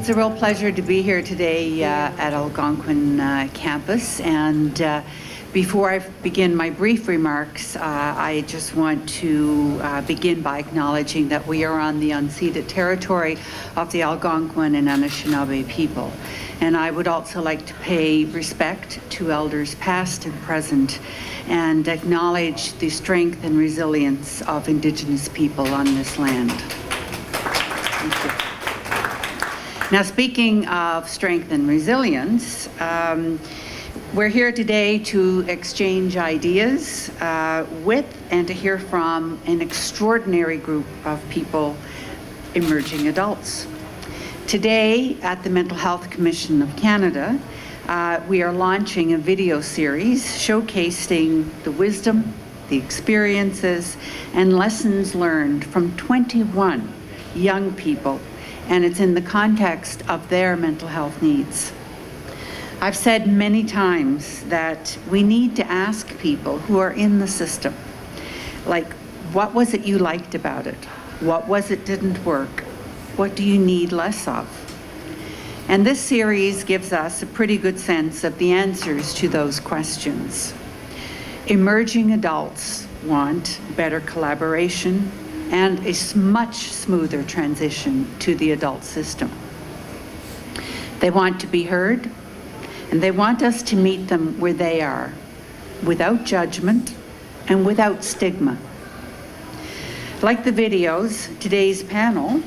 It's a real pleasure to be here today at Algonquin campus, and before I begin my brief remarks, I just want to begin by acknowledging that we are on the unceded territory of the Algonquin and Anishinaabe people. And I would also like to pay respect to elders past and present and acknowledge the strength and resilience of Indigenous people on this land. Thank you. Now, speaking of strength and resilience, we're here today to exchange ideas with and to hear from an extraordinary group of people, emerging adults. Today at the Mental Health Commission of Canada, we are launching a video series showcasing the wisdom, the experiences, and lessons learned from 21 young people, and it's in the context of their mental health needs. I've said many times that we need to ask people who are in the system, like, what was it you liked about it? What was it didn't work? What do you need less of? And this series gives us a pretty good sense of the answers to those questions. Emerging adults want better collaboration and a much smoother transition to the adult system. They want to be heard, and they want us to meet them where they are, without judgment and without stigma. Like the videos, today's panel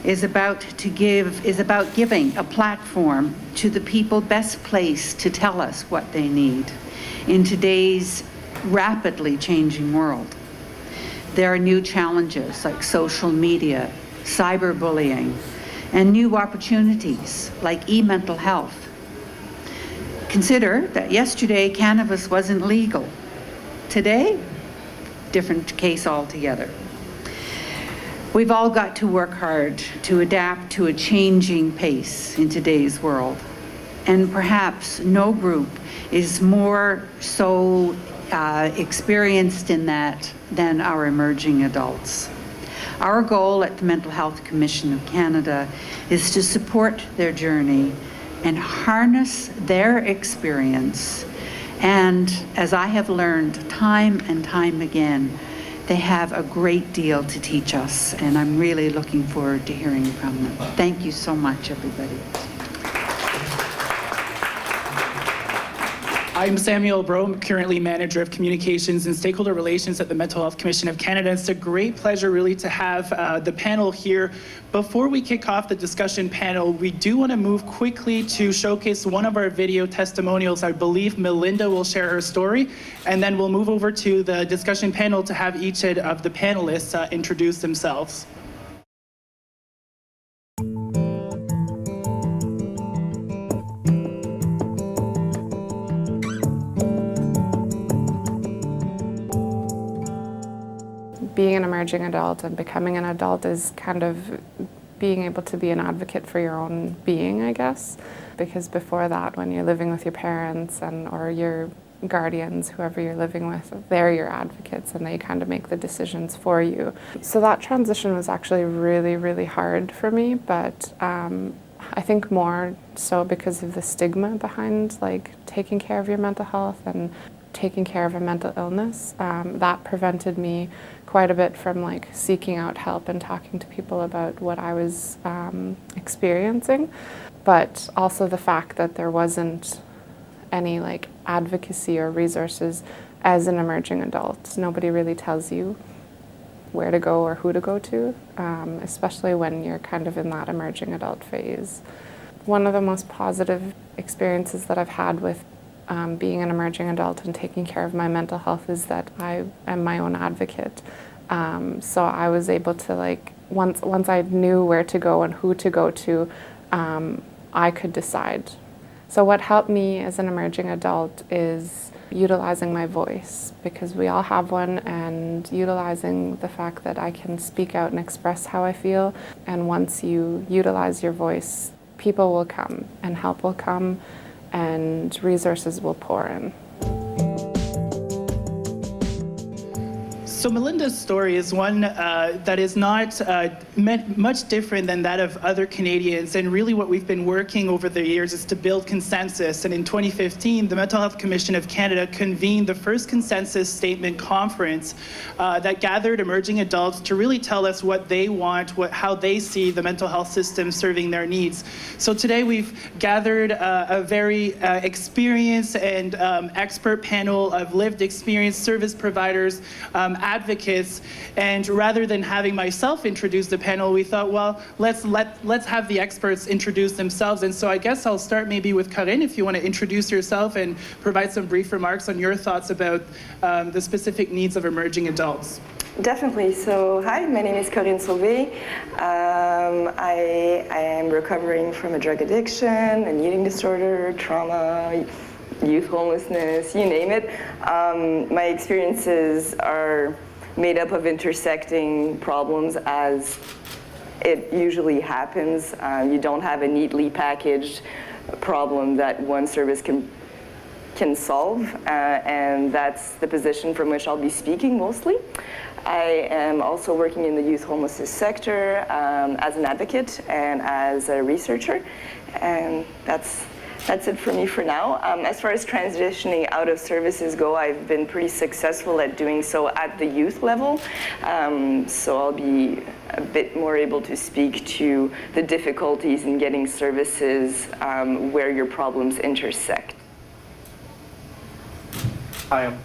is about giving a platform to the people best placed to tell us what they need in today's rapidly changing world. There are new challenges like social media, cyberbullying, and new opportunities like e-mental health. Consider that yesterday cannabis wasn't legal. Today, different case altogether. We've all got to work hard to adapt to a changing pace in today's world. And perhaps no group is more so experienced in that than our emerging adults. Our goal at the Mental Health Commission of Canada is to support their journey and harness their experience. And as I have learned time and time again, they have a great deal to teach us, and I'm really looking forward to hearing from them. Thank you so much, everybody. I'm Samuel Bro, currently Manager of Communications and Stakeholder Relations at the Mental Health Commission of Canada. It's a great pleasure really to have the panel here. Before we kick off the discussion panel, we do want to move quickly to showcase one of our video testimonials. I believe Melinda will share her story, and then we'll move over to the discussion panel to have each of the panelists introduce themselves. Being an emerging adult and becoming an adult is kind of being able to be an advocate for your own being, I guess. Because before that, when you're living with your parents or your guardians, whoever you're living with, they're your advocates and they kind of make the decisions for you. So that transition was actually really, really hard for me, but I think more so because of the stigma behind like taking care of your mental health and taking care of a mental illness. That prevented me quite a bit from like seeking out help and talking to people about what I was experiencing, but also the fact that there wasn't any like advocacy or resources as an emerging adult. Nobody really tells you where to go or who to go to, especially when you're kind of in that emerging adult phase. One of the most positive experiences that I've had with being an emerging adult and taking care of my mental health is that I am my own advocate. So I was able to like, once I knew where to go and who to go to, I could decide. So what helped me as an emerging adult is utilizing my voice, because we all have one, and utilizing the fact that I can speak out and express how I feel. And once you utilize your voice, people will come and help will come and resources will pour in. So Melinda's story is one that is not much different than that of other Canadians, and really what we've been working over the years is to build consensus. And in 2015, the Mental Health Commission of Canada convened the first consensus statement conference that gathered emerging adults to really tell us what they want, how they see the mental health system serving their needs. So today we've gathered a very experienced and expert panel of lived experience service providers, advocates, and rather than having myself introduce the panel, we thought, well, let's have the experts introduce themselves. And so I guess I'll start maybe with Corinne, if you want to introduce yourself and provide some brief remarks on your thoughts about the specific needs of emerging adults. Definitely. So, hi, my name is Corinne Sauvé. I am recovering from a drug addiction, an eating disorder, trauma, youth homelessness, you name it. My experiences are made up of intersecting problems as it usually happens. You don't have a neatly packaged problem that one service can solve, and that's the position from which I'll be speaking mostly. I am also working in the youth homelessness sector as an advocate and as a researcher, and that's it for me for now. As far as transitioning out of services go, I've been pretty successful at doing so at the youth level, so I'll be a bit more able to speak to the difficulties in getting services where your problems intersect. Hi,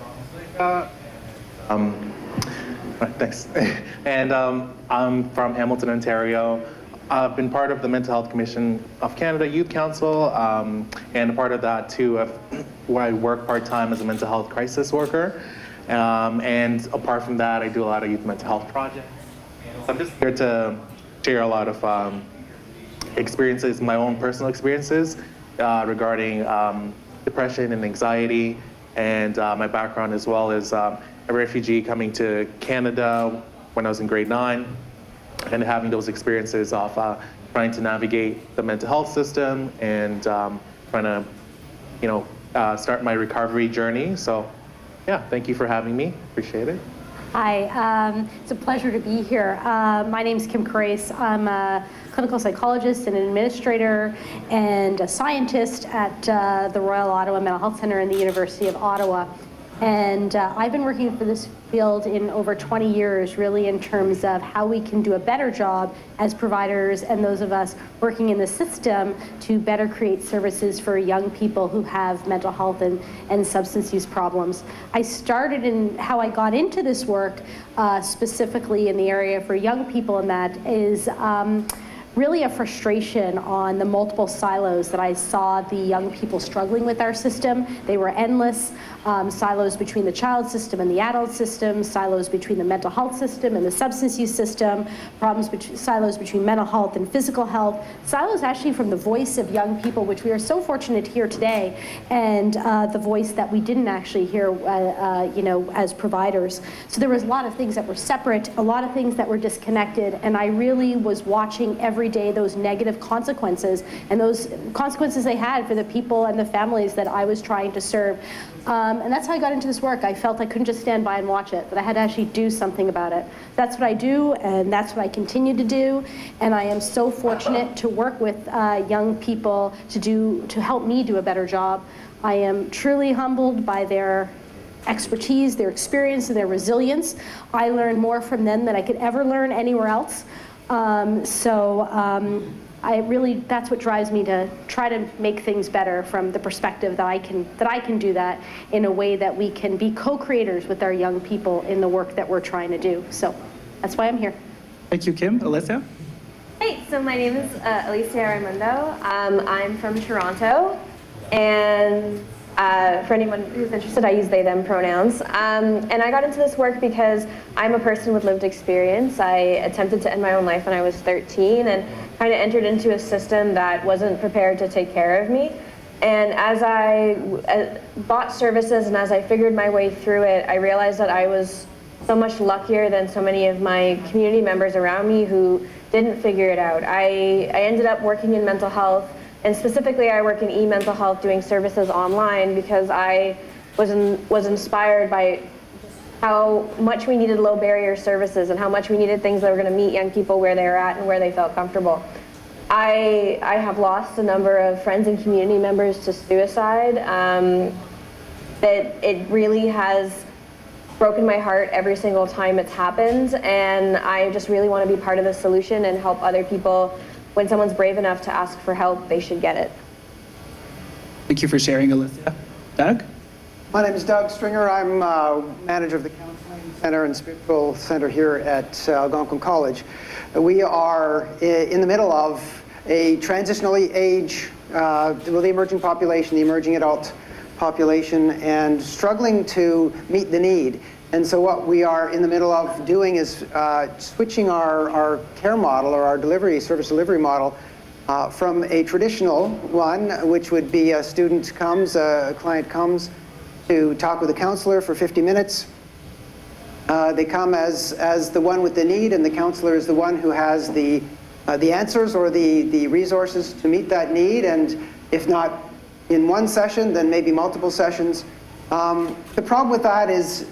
I'm thanks. And I'm from Hamilton, Ontario. I've been part of the Mental Health Commission of Canada Youth Council, and a part of that too, where I work part-time as a mental health crisis worker. And apart from that, I do a lot of youth mental health projects. So I'm just here to share a lot of experiences, my own personal experiences regarding depression and anxiety, and my background as well as a refugee coming to Canada when I was in grade 9, and having those experiences of trying to navigate the mental health system and trying to, start my recovery journey. So, yeah, thank you for having me. Appreciate it. Hi, it's a pleasure to be here. My name is Kim Corace. I'm a clinical psychologist and an administrator and a scientist at the Royal Ottawa Mental Health Centre and the University of Ottawa. And I've been working for this field in over 20 years, really in terms of how we can do a better job as providers and those of us working in the system to better create services for young people who have mental health and substance use problems. I started in how I got into this work, specifically in the area for young people, and that is really a frustration on the multiple silos that I saw the young people struggling with our system. They were endless. Silos between the child system and the adult system, silos between the mental health system and the substance use system, silos between mental health and physical health, silos actually from the voice of young people, which we are so fortunate to hear today, and the voice that we didn't actually hear as providers. So there was a lot of things that were separate, a lot of things that were disconnected, and I really was watching every day those negative consequences and those consequences they had for the people and the families that I was trying to serve. And that's how I got into this work. I felt I couldn't just stand by and watch it, but I had to actually do something about it. That's what I do, and that's what I continue to do. And I am so fortunate to work with young people to help me do a better job. I am truly humbled by their expertise, their experience, and their resilience. I learned more from them than I could ever learn anywhere else. That's what drives me to try to make things better from the perspective that I can do that in a way that we can be co-creators with our young people in the work that we're trying to do. So that's why I'm here. Thank you, Kim. Alicia? Hey, so my name is Alicia Raimundo. I'm from Toronto, and for anyone who's interested, I use they, them pronouns. And I got into this work because I'm a person with lived experience. I attempted to end my own life when I was 13 and kind of entered into a system that wasn't prepared to take care of me. And as I bought services and as I figured my way through it, I realized that I was so much luckier than so many of my community members around me who didn't figure it out. I ended up working in mental health, and specifically I work in e-mental health doing services online because I was inspired by how much we needed low barrier services and how much we needed things that were going to meet young people where they were at and where they felt comfortable. I have lost a number of friends and community members to suicide. That it really has broken my heart every single time it's happened, and I just really want to be part of the solution and help other people. When someone's brave enough to ask for help, they should get it. Thank you for sharing, Alicia. Doug? My name is Doug Stringer. I'm manager of the Counseling Center and Spiritual Center here at Algonquin College. We are in the middle of a transitionally age, the emerging population, the emerging adult population, and struggling to meet the need. And so what we are in the middle of doing is switching our care model, or our service delivery model, from a traditional one, which would be a student comes, a client comes to talk with a counselor for 50 minutes. They come as the one with the need, and the counselor is the one who has the answers or the resources to meet that need, and if not in one session, then maybe multiple sessions. The problem with that is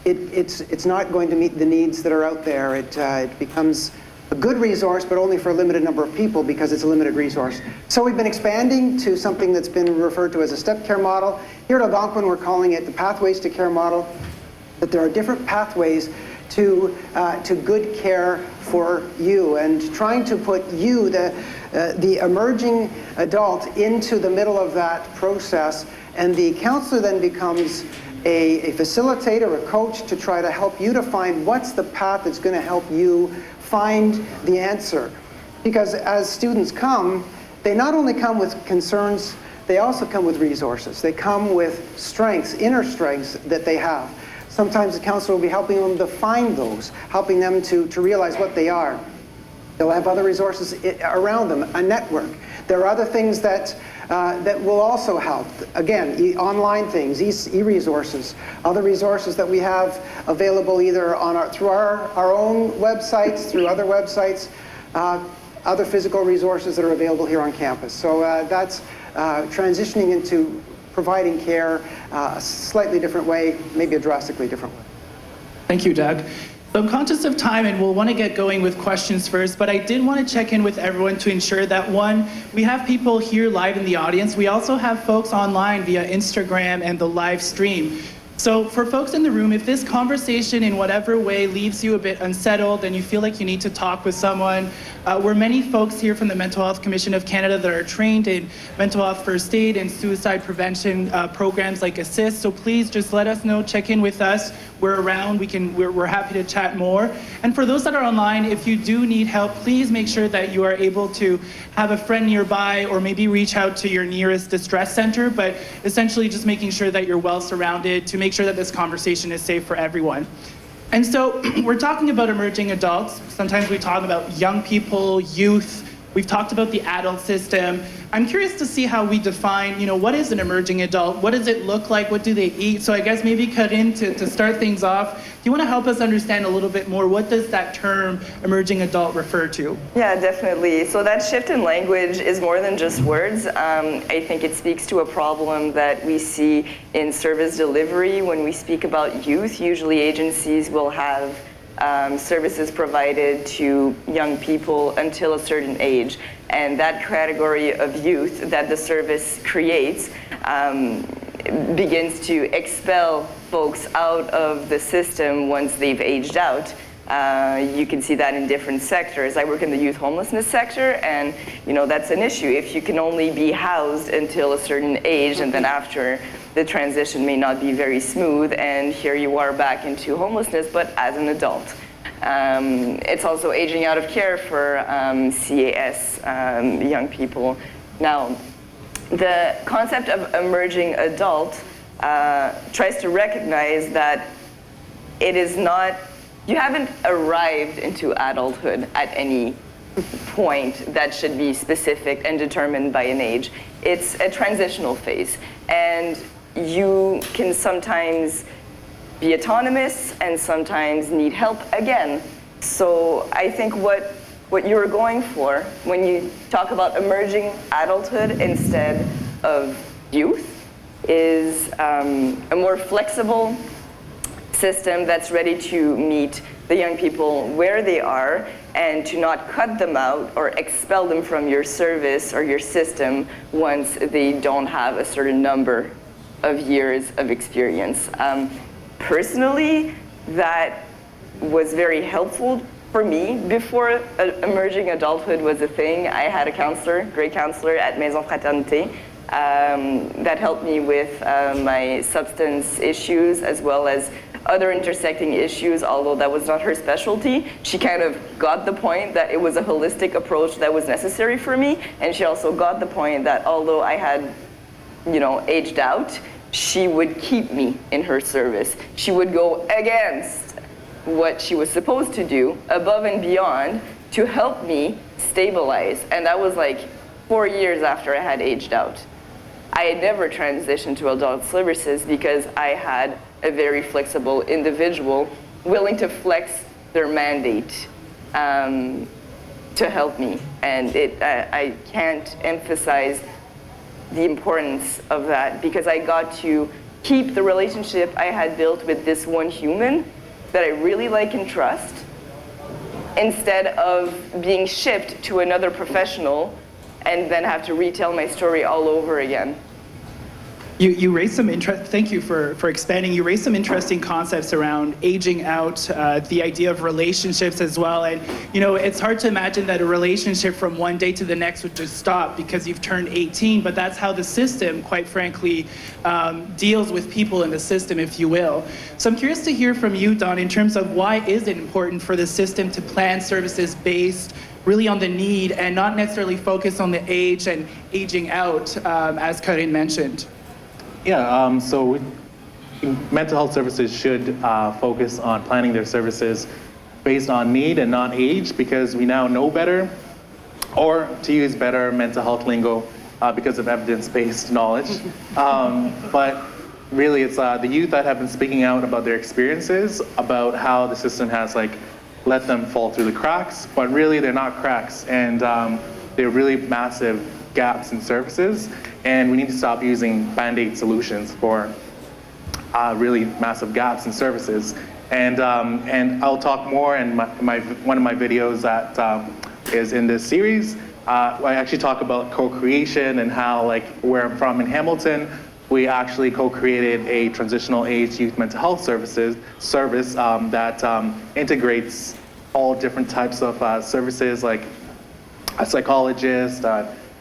it's not going to meet the needs that are out there. It becomes a good resource, but only for a limited number of people because it's a limited resource. So we've been expanding to something that's been referred to as a step care model. Here at Algonquin, we're calling it the Pathways to Care model, that there are different pathways to good care for you, and trying to put you, the emerging adult, into the middle of that process, and the counselor then becomes a facilitator, a coach, to try to help you to find what's the path that's going to help you find the answer. Because as students come, they not only come with concerns, they also come with resources. They come with strengths, inner strengths that they have. Sometimes the counselor will be helping them to find those, helping them to realize what they are. They'll have other resources around them, a network. There are other things that will also help. Again, online things, e-resources, other resources that we have available either through our own websites, through other websites, other physical resources that are available here on campus. So that's transitioning into providing care a slightly different way, maybe a drastically different way. Thank you, Doug. So I'm conscious of time, and we'll want to get going with questions first, but I did want to check in with everyone to ensure that, one, we have people here live in the audience. We also have folks online via Instagram and the live stream. So for folks in the room, if this conversation in whatever way leaves you a bit unsettled and you feel like you need to talk with someone, we're many folks here from the Mental Health Commission of Canada that are trained in mental health first aid and suicide prevention programs like ASSIST. So please just let us know, check in with us. We're around, we're happy to chat more. And for those that are online, if you do need help, please make sure that you are able to have a friend nearby, or maybe reach out to your nearest distress center, but essentially just making sure that you're well surrounded to make sure that this conversation is safe for everyone. And so we're talking about emerging adults. Sometimes we talk about young people, youth. We've talked about the adult system. I'm curious to see how we define, what is an emerging adult? What does it look like? What do they eat? So I guess maybe cut in to start things off. Do you want to help us understand a little bit more? What does that term emerging adult refer to? Yeah, definitely. So that shift in language is more than just words. I think it speaks to a problem that we see in service delivery. When we speak about youth, usually agencies will have services provided to young people until a certain age. And that category of youth that the service creates begins to expel folks out of the system once they've aged out. You can see that in different sectors. I work in the youth homelessness sector, and that's an issue. If you can only be housed until a certain age, and then after, the transition may not be very smooth, and here you are back into homelessness, but as an adult. It's also aging out of care for CAS young people. Now, the concept of emerging adult tries to recognize that it is not, you haven't arrived into adulthood at any point that should be specific and determined by an age. It's a transitional phase, and you can sometimes be autonomous and sometimes need help again. So I think what you're going for when you talk about emerging adulthood instead of youth is a more flexible system that's ready to meet the young people where they are and to not cut them out or expel them from your service or your system once they don't have a certain number of years of experience. Personally, that was very helpful for me. Before emerging adulthood was a thing, I had a counselor, great counselor at Maison Fraternité, that helped me with my substance issues as well as other intersecting issues, although that was not her specialty. She kind of got the point that it was a holistic approach that was necessary for me, and she also got the point that although I had, aged out, she would keep me in her service. She would go against what she was supposed to do, above and beyond, to help me stabilize. And that was like 4 years after I had aged out. I had never transitioned to adult services because I had a very flexible individual willing to flex their mandate to help me. And I can't emphasize the importance of that, because I got to keep the relationship I had built with this one human that I really like and trust, instead of being shipped to another professional and then have to retell my story all over again. You raised some thank you for expanding. You raised some interesting concepts around aging out, the idea of relationships as well. And, it's hard to imagine that a relationship from one day to the next would just stop because you've turned 18, but that's how the system, quite frankly, deals with people in the system, if you will. So I'm curious to hear from you, Dawn, in terms of why is it important for the system to plan services based really on the need and not necessarily focus on the age and aging out, as Corinne mentioned? Yeah, so mental health services should focus on planning their services based on need and not age, because we now know better, or to use better mental health lingo, because of evidence-based knowledge. But really, it's the youth that have been speaking out about their experiences, about how the system has let them fall through the cracks, but really they're not cracks, and they're really massive gaps in services, and we need to stop using Band-Aid solutions for really massive gaps in services. And I'll talk more in one of my videos that is in this series. I actually talk about co-creation and how, where I'm from in Hamilton, we actually co-created a transitional age youth mental health service that integrates all different types of services, like a psychologist,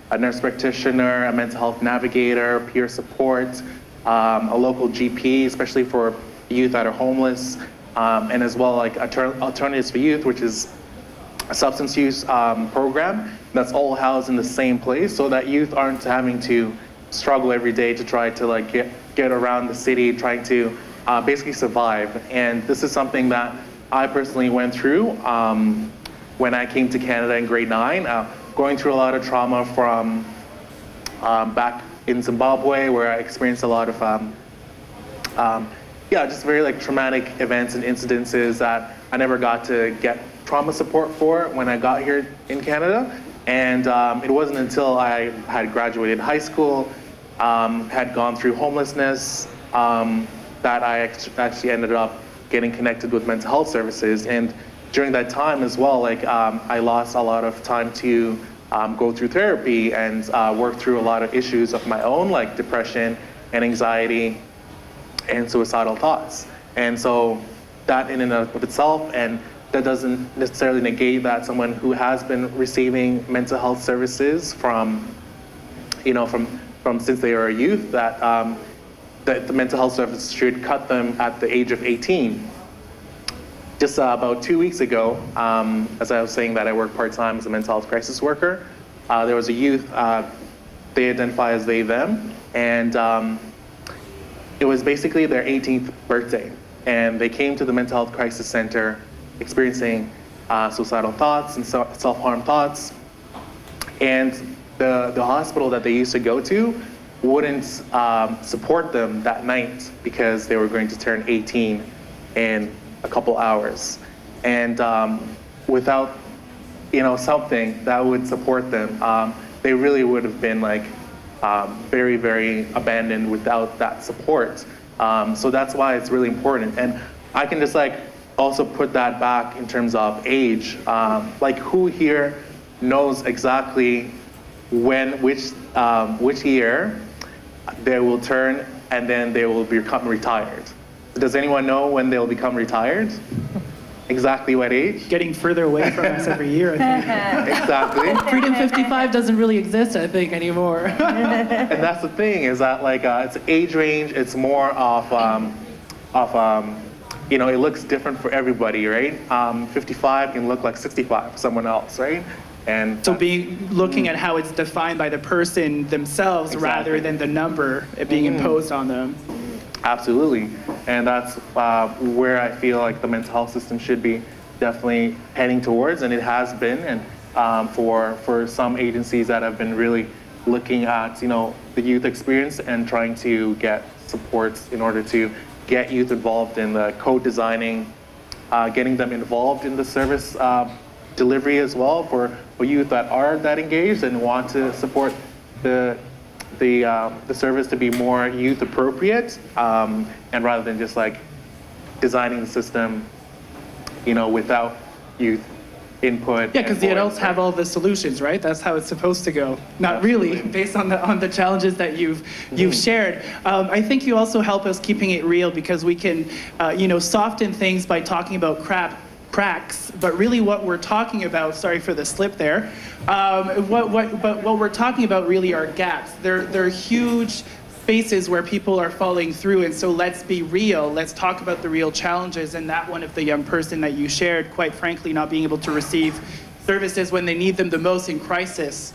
a nurse practitioner, a mental health navigator, peer support, a local GP, especially for youth that are homeless, and as well Alternatives for Youth, which is a substance use program that's all housed in the same place, so that youth aren't having to struggle every day to try to get around the city, trying to basically survive. And this is something that I personally went through when I came to Canada in grade 9. Going through a lot of trauma from back in Zimbabwe, where I experienced a lot of just very traumatic events and incidences that I never got to get trauma support for when I got here in Canada. And it wasn't until I had graduated high school, had gone through homelessness, that I actually ended up getting connected with mental health services. And during that time as well, I lost a lot of time to go through therapy and work through a lot of issues of my own, like depression and anxiety and suicidal thoughts. And so that in and of itself, and that doesn't necessarily negate that someone who has been receiving mental health services from since they are a youth, that the mental health service should cut them at the age of 18. Just about 2 weeks ago, as I was saying that I work part-time as a mental health crisis worker, there was a youth, they identify as they, them, and it was basically their 18th birthday. And they came to the mental health crisis center experiencing suicidal thoughts and self-harm thoughts. And the hospital that they used to go to wouldn't support them that night because they were going to turn 18 in a couple hours. And without something that would support them, they really would have been very, very abandoned without that support. So that's why it's really important. And I can just like also put that back in terms of age. Like who here knows exactly which year they will turn and then they will become retired? Does anyone know when they'll become retired? Exactly what age? Getting further away from us every year, I think. Exactly. Freedom 55 doesn't really exist, I think, anymore. And that's the thing, is that like it's age range. It's more of you know, it looks different for everybody, right? 55 can look like 65 for someone else, right? And So looking at how it's defined by the person themselves rather than the number being imposed on them. absolutely, and that's where I feel like the mental health system should be definitely heading towards, and it has been. And for some agencies that have been really looking at, you know, the youth experience and trying to get supports in order to get youth involved in the code designing, getting them involved in the service delivery as well for youth that are that engaged and want to support the service to be more youth appropriate, and rather than just like designing the system, you know, without youth input. Yeah, because the and voice, adults have all the solutions, right? That's how it's supposed to go. Not really, based on the challenges that you've shared. I think you also help us keeping it real, because we can, you know, soften things by talking about cracks, but really what we're talking about, sorry for the slip there, but what we're talking about really are gaps. They're huge spaces where people are falling through, and so let's be real. Let's talk about the real challenges, and that one of the young person that you shared, quite frankly, not being able to receive services when they need them the most in crisis.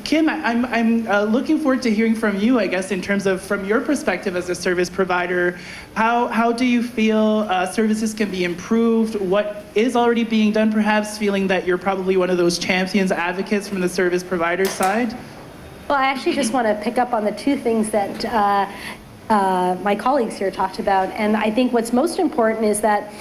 Kim, I'm looking forward to hearing from you, I guess, in terms of from your perspective as a service provider, how do you feel services can be improved? What is already being done, perhaps, feeling that you're probably one of those champions, advocates from the service provider side? Well, I actually just want to pick up on the two things that my colleagues here talked about. And I think what's most important is that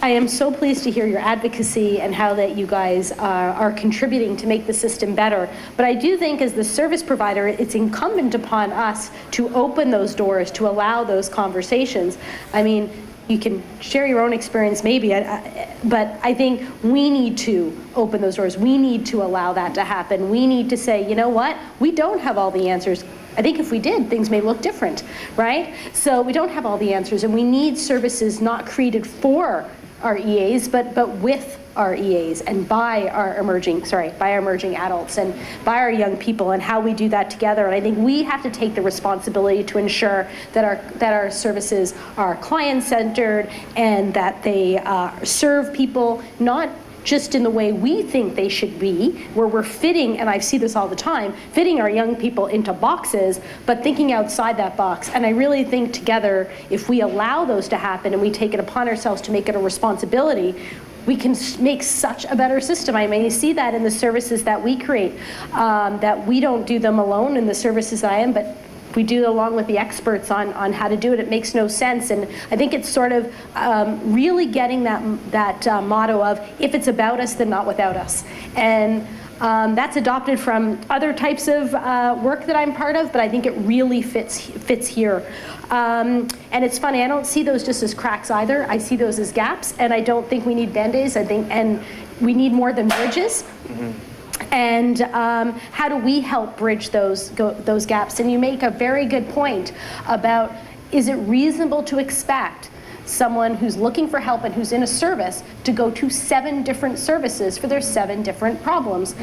I am so pleased to hear your advocacy and how that you guys are contributing to make the system better. But I do think as the service provider, it's incumbent upon us to open those doors, to allow those conversations. I mean, you can share your own experience maybe, but I think we need to open those doors. We need to allow that to happen. We need to say, you know what, we don't have all the answers. I think if we did, things may look different, right? So we don't have all the answers, and we need services not created for our EAs, but with our EAs and by our emerging adults and by our young people, and how we do that together. And I think we have to take the responsibility to ensure that our services are client-centered and that they serve people not just in the way we think they should be, where we're fitting, and I see this all the time, fitting our young people into boxes, but thinking outside that box. And I really think together, if we allow those to happen and we take it upon ourselves to make it a responsibility, we can make such a better system. I mean, you see that in the services that we create, that we don't do them alone in the services I am, but we do along with the experts on how to do it. It makes no sense. And I think it's sort of really getting that motto of, if it's about us, then not without us. And that's adopted from other types of work that I'm part of, but I think it really fits here. And it's funny, I don't see those just as cracks either. I see those as gaps, and I don't think we need Band-Aids. And we need more than bridges. Mm-hmm. And how do we help bridge those gaps? And you make a very good point about, is it reasonable to expect someone who's looking for help and who's in a service to go to 7 different services for their 7 different problems?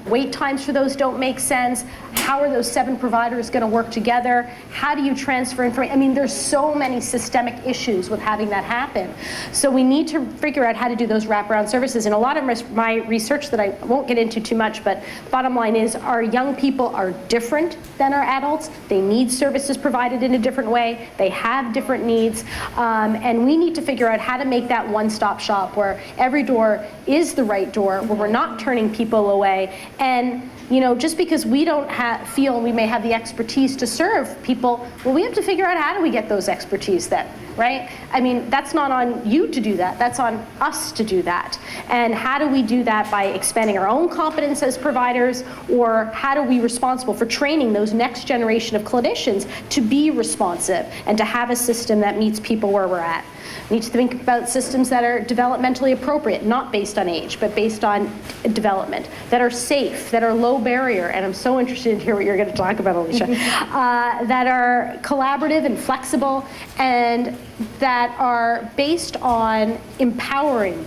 Wait times for those don't make sense. How are those 7 providers going to work together? How do you transfer information? I mean, there's so many systemic issues with having that happen. So we need to figure out how to do those wraparound services. And a lot of my research that I won't get into too much, but bottom line is our young people are different than our adults. They need services provided in a different way. They have different needs. And we need to figure out how to make that one-stop shop where every door is the right door, where we're not turning people away. And just because we don't feel we may have the expertise to serve people, well, we have to figure out how do we get those expertise then, right? I mean, that's not on you to do that, that's on us to do that. And how do we do that by expanding our own competence as providers, or how do we responsible for training those next generation of clinicians to be responsive and to have a system that meets people where we're at? We need to think about systems that are developmentally appropriate, not based on age, but based on development, that are safe, that are low barrier, and I'm so interested to hear what you're going to talk about, Alicia, that are collaborative and flexible, and that are based on empowering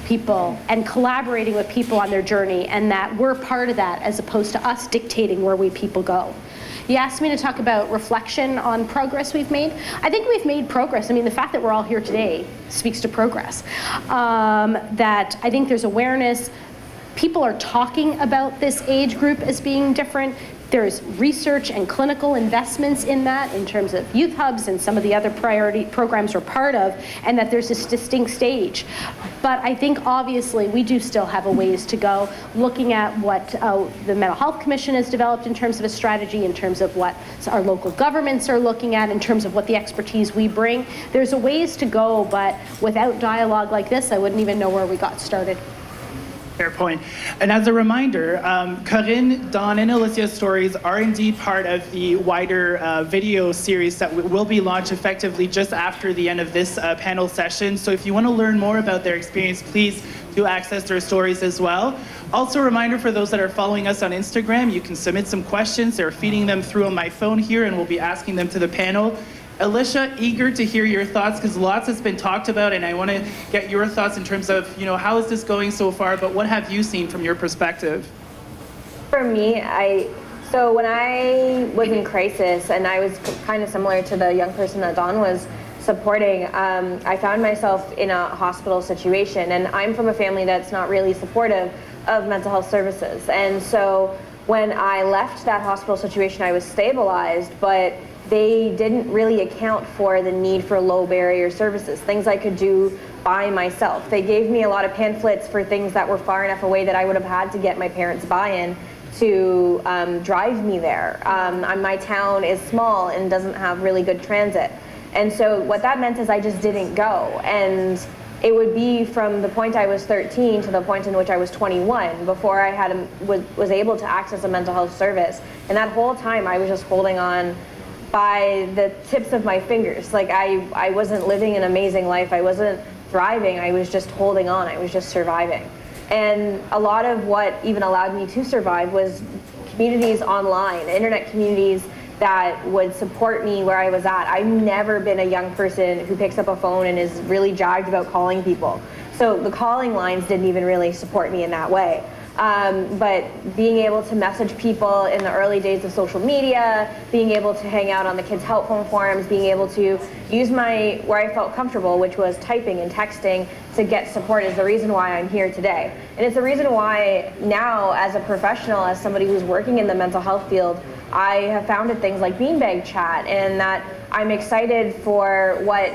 people and collaborating with people on their journey, and that we're part of that as opposed to us dictating where people go. You asked me to talk about reflection on progress we've made. I think we've made progress. I mean, the fact that we're all here today speaks to progress. That I think there's awareness. People are talking about this age group as being different. There's research and clinical investments in that in terms of youth hubs and some of the other priority programs we're part of, and that there's this distinct stage. But I think obviously we do still have a ways to go, looking at what the Mental Health Commission has developed in terms of a strategy, in terms of what our local governments are looking at, in terms of what the expertise we bring. There's a ways to go, but without dialogue like this, I wouldn't even know where we got started. Fair point. And as a reminder, Corinne, Dawn, and Alicia's stories are indeed part of the wider video series that will be launched effectively just after the end of this panel session. So if you want to learn more about their experience, please do access their stories as well. Also a reminder for those that are following us on Instagram, you can submit some questions. They're feeding them through on my phone here, and we'll be asking them to the panel. Alicia, eager to hear your thoughts, because lots has been talked about, and I want to get your thoughts in terms of, how is this going so far, but what have you seen from your perspective? For me, so when I was in crisis, and I was kind of similar to the young person that Dawn was supporting, I found myself in a hospital situation, and I'm from a family that's not really supportive of mental health services. And so when I left that hospital situation, I was stabilized, but they didn't really account for the need for low barrier services, things I could do by myself. They gave me a lot of pamphlets for things that were far enough away that I would have had to get my parents' buy-in to drive me there. My town is small and doesn't have really good transit. And so what that meant is I just didn't go. And it would be from the point I was 13 to the point in which I was 21 before I was able to access a mental health service. And that whole time I was just holding on by the tips of my fingers. Like I wasn't living an amazing life. I wasn't thriving. I was just holding on. I was just surviving. And a lot of what even allowed me to survive was communities online, internet communities that would support me where I was at. I've never been a young person who picks up a phone and is really jagged about calling people. So the calling lines didn't even really support me in that way. But being able to message people in the early days of social media, being able to hang out on the kids' help phone forums, being able to use where I felt comfortable, which was typing and texting to get support, is the reason why I'm here today. And it's the reason why now, as a professional, as somebody who's working in the mental health field, I have founded things like Beanbag Chat, and that I'm excited for what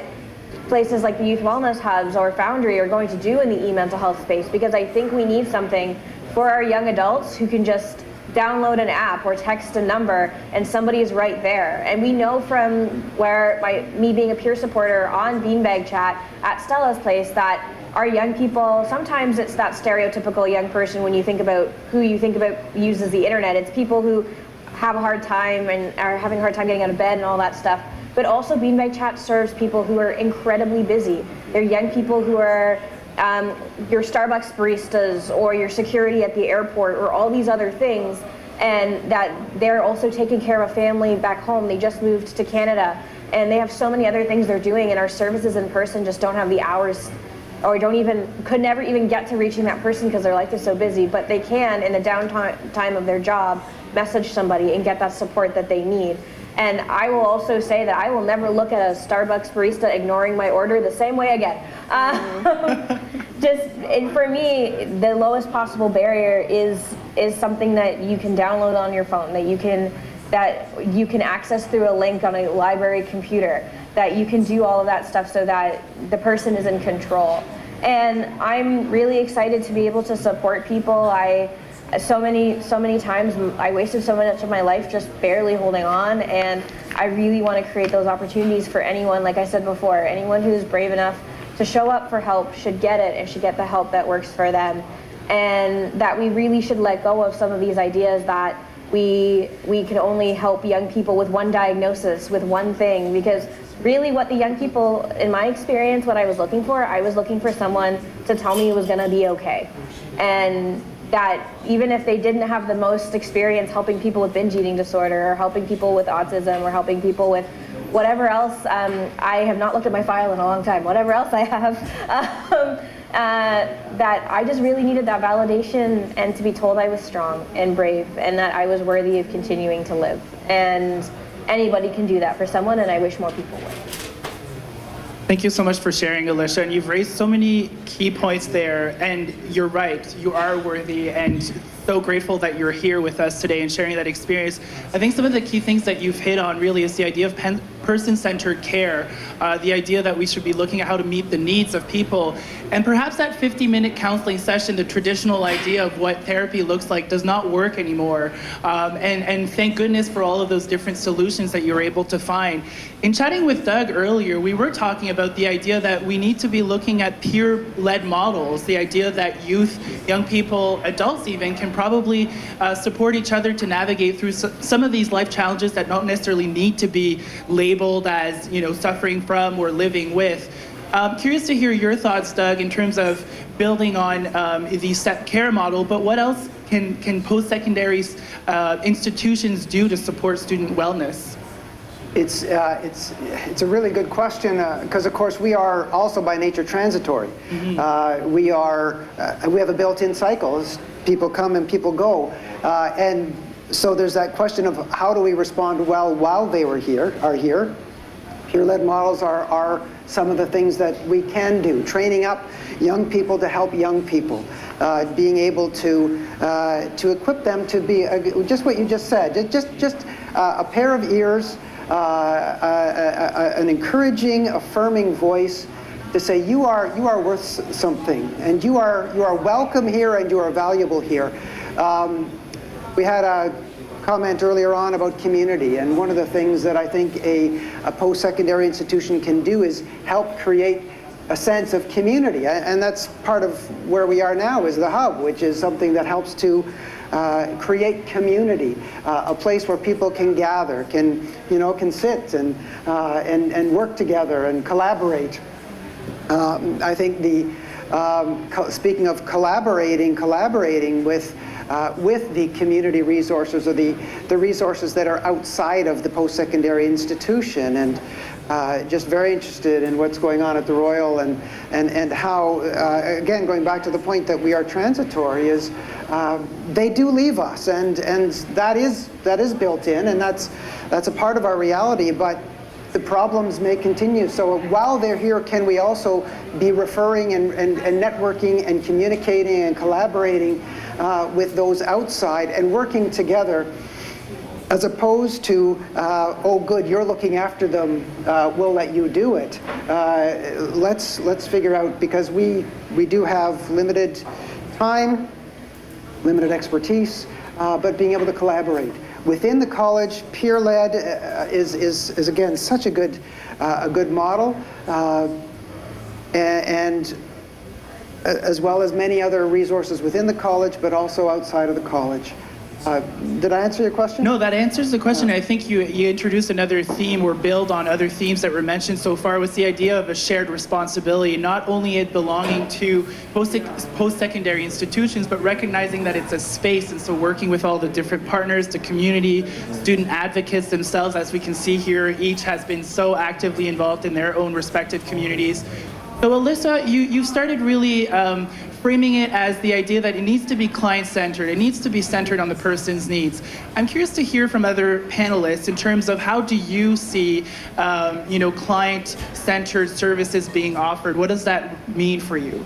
places like the Youth Wellness Hubs or Foundry are going to do in the e-mental health space, because I think we need something for our young adults who can just download an app or text a number and somebody is right there. And we know from me being a peer supporter on Beanbag Chat at Stella's place that our young people, sometimes it's that stereotypical young person when you think about who you think about uses the internet. It's people who have a hard time and are having a hard time getting out of bed and all that stuff. But also Beanbag Chat serves people who are incredibly busy. They're young people who are your Starbucks baristas or your security at the airport or all these other things, and that they're also taking care of a family back home. They just moved to Canada and they have so many other things they're doing, and our services in person just don't have the hours, or could never even get to reaching that person because their life is so busy. But they can, in the downtime of their job, message somebody and get that support that they need. And I will also say that I will never look at a Starbucks barista ignoring my order the same way again. And for me, the lowest possible barrier is something that you can download on your phone, that you can access through a link on a library computer, that you can do all of that stuff so that the person is in control. And I'm really excited to be able to support people. so many times I wasted so much of my life just barely holding on, and I really want to create those opportunities for anyone, like I said before, anyone who's brave enough to show up for help should get it and should get the help that works for them. And that we really should let go of some of these ideas that we can only help young people with one diagnosis, with one thing, because really what the young people, in my experience, what I was looking for someone to tell me it was going to be okay. And that even if they didn't have the most experience helping people with binge eating disorder or helping people with autism or helping people with whatever else, I have not looked at my file in a long time, whatever else I have, that I just really needed that validation and to be told I was strong and brave and that I was worthy of continuing to live. And anybody can do that for someone, and I wish more people would. Thank you so much for sharing, Alicia. And you've raised so many key points there. And you're right, you are worthy, and so grateful that you're here with us today and sharing that experience. I think some of the key things that you've hit on really is the idea of person-centered care, the idea that we should be looking at how to meet the needs of people. And perhaps that 50-minute counseling session, the traditional idea of what therapy looks like, does not work anymore. And thank goodness for all of those different solutions that you were able to find. In chatting with Doug earlier, we were talking about the idea that we need to be looking at peer-led models, the idea that youth, young people, adults even, can probably support each other to navigate through some of these life challenges that don't necessarily need to be labeled as, suffering from or living with. Curious to hear your thoughts, Doug, in terms of building on the STEP care model, but what else can post-secondary institutions do to support student wellness? It's a really good question because, of course, we are also by nature transitory. Mm-hmm. We have a built-in cycle. People come and people go, and so there's that question of how do we respond well while they are here. Peer-led models are some of the things that we can do. Training up young people to help young people, being able to equip them to be just what you just said. Just a pair of ears. An encouraging, affirming voice to say you are worth something, and you are welcome here, and you are valuable here. We had a comment earlier on about community, and one of the things that I think a post-secondary institution can do is help create a sense of community, and that's part of where we are now is the hub, which is something that helps to create community, a place where people can gather, can sit and work together and collaborate. I think speaking of collaborating with the community resources or the resources that are outside of the post-secondary institution, and just very interested in what's going on at the Royal and how, again, going back to the point that we are transitory, is they do leave us, and that is built in, and that's a part of our reality, but the problems may continue. So while they're here, can we also be referring and networking and communicating and collaborating with those outside and working together, as opposed to, oh good, you're looking after them, we'll let you do it. Let's figure out, because we do have limited time, limited expertise, but being able to collaborate. Within the college, peer-led is again such a good model, and as well as many other resources within the college, but also outside of the college. Did I answer your question? No, that answers the question. I think you introduced another theme or build on other themes that were mentioned so far, was the idea of a shared responsibility, not only it belonging to post-secondary institutions, but recognizing that it's a space, and so working with all the different partners, the community, student advocates themselves, as we can see here, each has been so actively involved in their own respective communities. So Alyssa, you started really framing it as the idea that it needs to be client-centered. It needs to be centered on the person's needs. I'm curious to hear from other panelists in terms of how do you see, client-centered services being offered? What does that mean for you?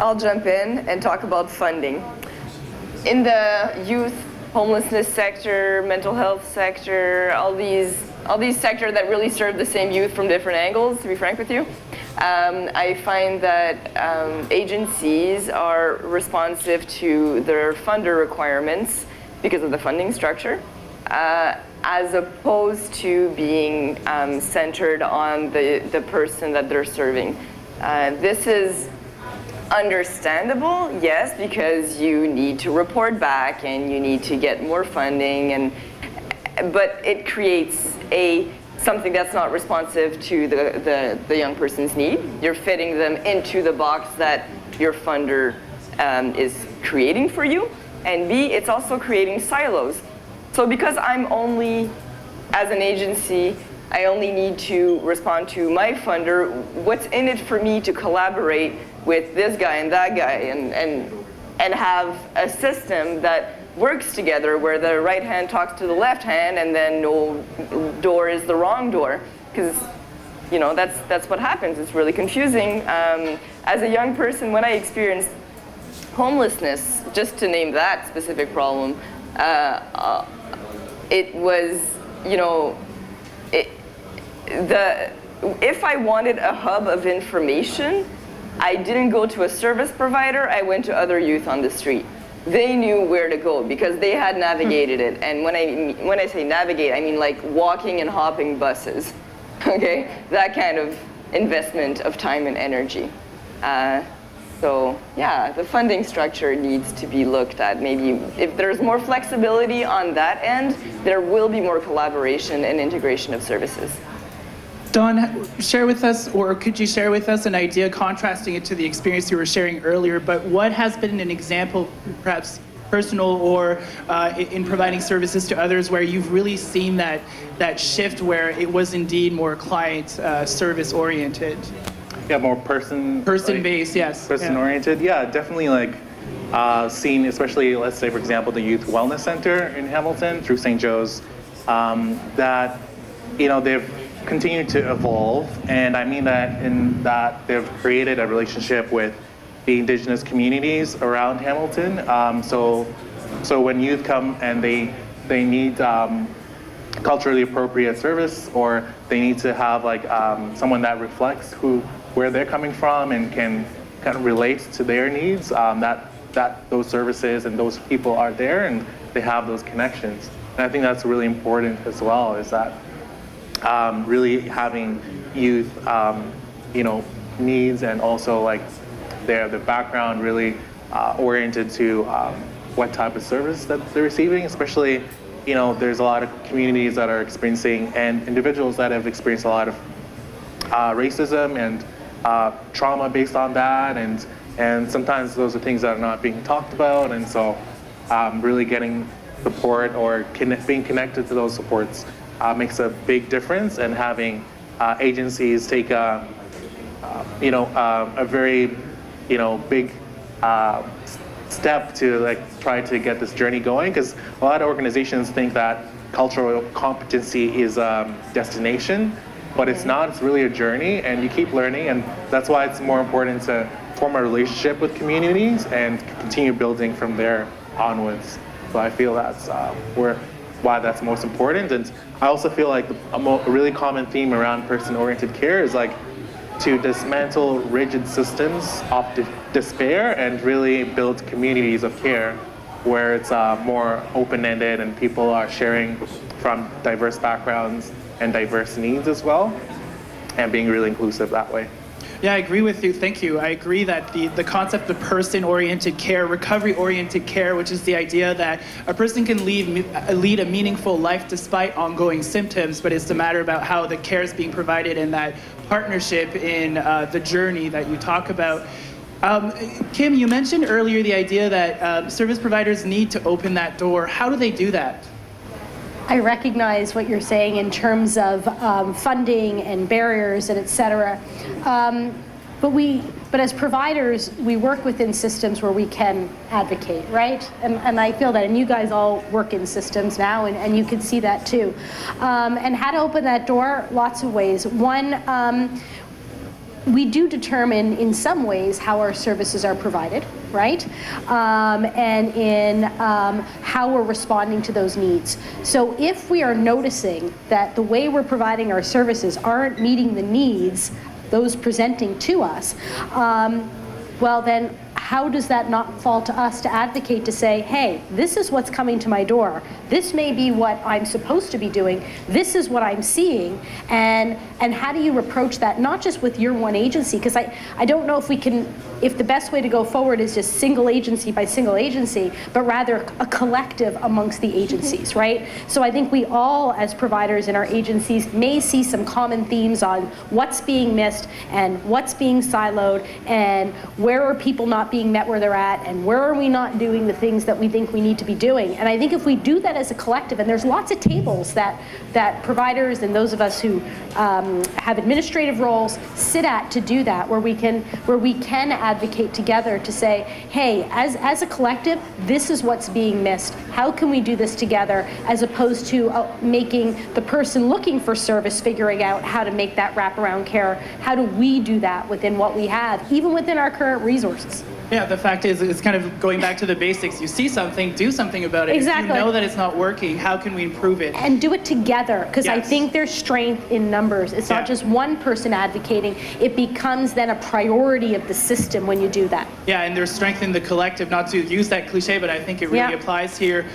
I'll jump in and talk about funding. In the youth homelessness sector, mental health sector, all these sectors that really serve the same youth from different angles, to be frank with you. I find that agencies are responsive to their funder requirements because of the funding structure, as opposed to being centered on the person that they're serving. This is understandable, yes, because you need to report back and you need to get more funding, but it creates something that's not responsive to the young person's need. You're fitting them into the box that your funder is creating for you, and B, it's also creating silos. So because I'm only, as an agency, I only need to respond to my funder, what's in it for me to collaborate with this guy and that guy and have a system that works together where the right hand talks to the left hand and then no door is the wrong door? Because that's what happens. It's really confusing. As a young person, when I experienced homelessness, just to name that specific problem, it was, if I wanted a hub of information, I didn't go to a service provider, I went to other youth on the street. They knew where to go because they had navigated it. And when I say navigate, I mean like walking and hopping buses, okay? That kind of investment of time and energy. So yeah, the funding structure needs to be looked at. Maybe if there's more flexibility on that end, there will be more collaboration and integration of services. Dawn, share with us, or could you share with us an idea contrasting it to the experience you were sharing earlier, but what has been an example, perhaps personal or in providing services to others, where you've really seen that shift where it was indeed more client service oriented? Yeah, more person-based, yes. Person-oriented, yeah, definitely seen, especially, let's say, for example, the Youth Wellness Center in Hamilton through St. Joe's, that, they've continued to evolve, and I mean that in that they've created a relationship with the Indigenous communities around Hamilton. So when youth come and they need culturally appropriate service, or they need to have someone that reflects where they're coming from and can kind of relate to their needs, that those services and those people are there and they have those connections. And I think that's really important as well, is that really having youth, needs and also their background really oriented to what type of service that they're receiving. Especially, there's a lot of communities that are experiencing, and individuals that have experienced a lot of racism and trauma based on that, and sometimes those are things that are not being talked about, and so really getting support or being connected to those supports makes a big difference, and having agencies take a very big step to try to get this journey going, because a lot of organizations think that cultural competency is a destination, but it's not. It's really a journey, and you keep learning, and that's why it's more important to form a relationship with communities and continue building from there onwards. So I feel that's why that's most important. And I also feel like a really common theme around person-oriented care is to dismantle rigid systems of despair and really build communities of care where it's more open-ended and people are sharing from diverse backgrounds and diverse needs as well, and being really inclusive that way. Yeah, I agree with you. Thank you. I agree that the concept of person-oriented care, recovery-oriented care, which is the idea that a person can lead a meaningful life despite ongoing symptoms, but it's a matter about how the care is being provided and that partnership in the journey that you talk about. Kim, you mentioned earlier the idea that service providers need to open that door. How do they do that? I recognize what you're saying in terms of funding and barriers and et cetera. But as providers, we work within systems where we can advocate, right? And I feel that, and you guys all work in systems now, and you can see that too. And how to open that door, lots of ways. One, we do determine in some ways how our services are provided, right? And in how we're responding to those needs. So if we are noticing that the way we're providing our services aren't meeting the needs those presenting to us, well then, how does that not fall to us to advocate, to say, hey, this is what's coming to my door. This may be what I'm supposed to be doing. This is what I'm seeing. And how do you approach that, not just with your one agency? Because I don't know if the best way to go forward is just single agency by single agency, but rather a collective amongst the agencies, right? So I think we all, as providers in our agencies, may see some common themes on what's being missed and what's being siloed, and where are people not being met where they're at, and where are we not doing the things that we think we need to be doing. And I think if we do that as a collective, and there's lots of tables that providers and those of us who have administrative roles sit at to do that, where we can advocate together to say, hey, as a collective, this is what's being missed. How can we do this together, as opposed to making the person looking for service figuring out how to make that wraparound care. How do we do that within what we have, even within our current resources? Yeah, the fact is, it's kind of going back to the basics. You see something, do something about it. Exactly. If you know that it's not working, how can we improve it? And do it together, because I Yes. think there's strength in numbers. It's not just one person advocating. It becomes then a priority of the system when you do that. Yeah, and there's strength in the collective, not to use that cliche, but I think it really Yeah. applies here.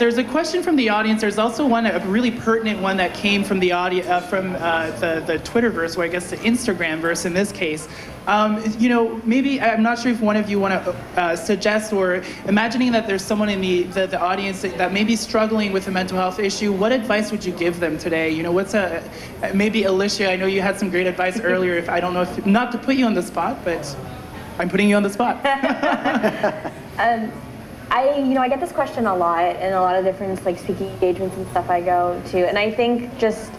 There's a question from the audience. There's also a really pertinent one that came from the the Twitterverse, or I guess the Instagramverse in this case. Maybe, I'm not sure if one of you want to suggest, or imagining that there's someone in the audience that may be struggling with a mental health issue, what advice would you give them today? Maybe Alicia, I know you had some great advice earlier. Not to put you on the spot, but I'm putting you on the spot. I get this question a lot in a lot of different speaking engagements and stuff I go to, and I think just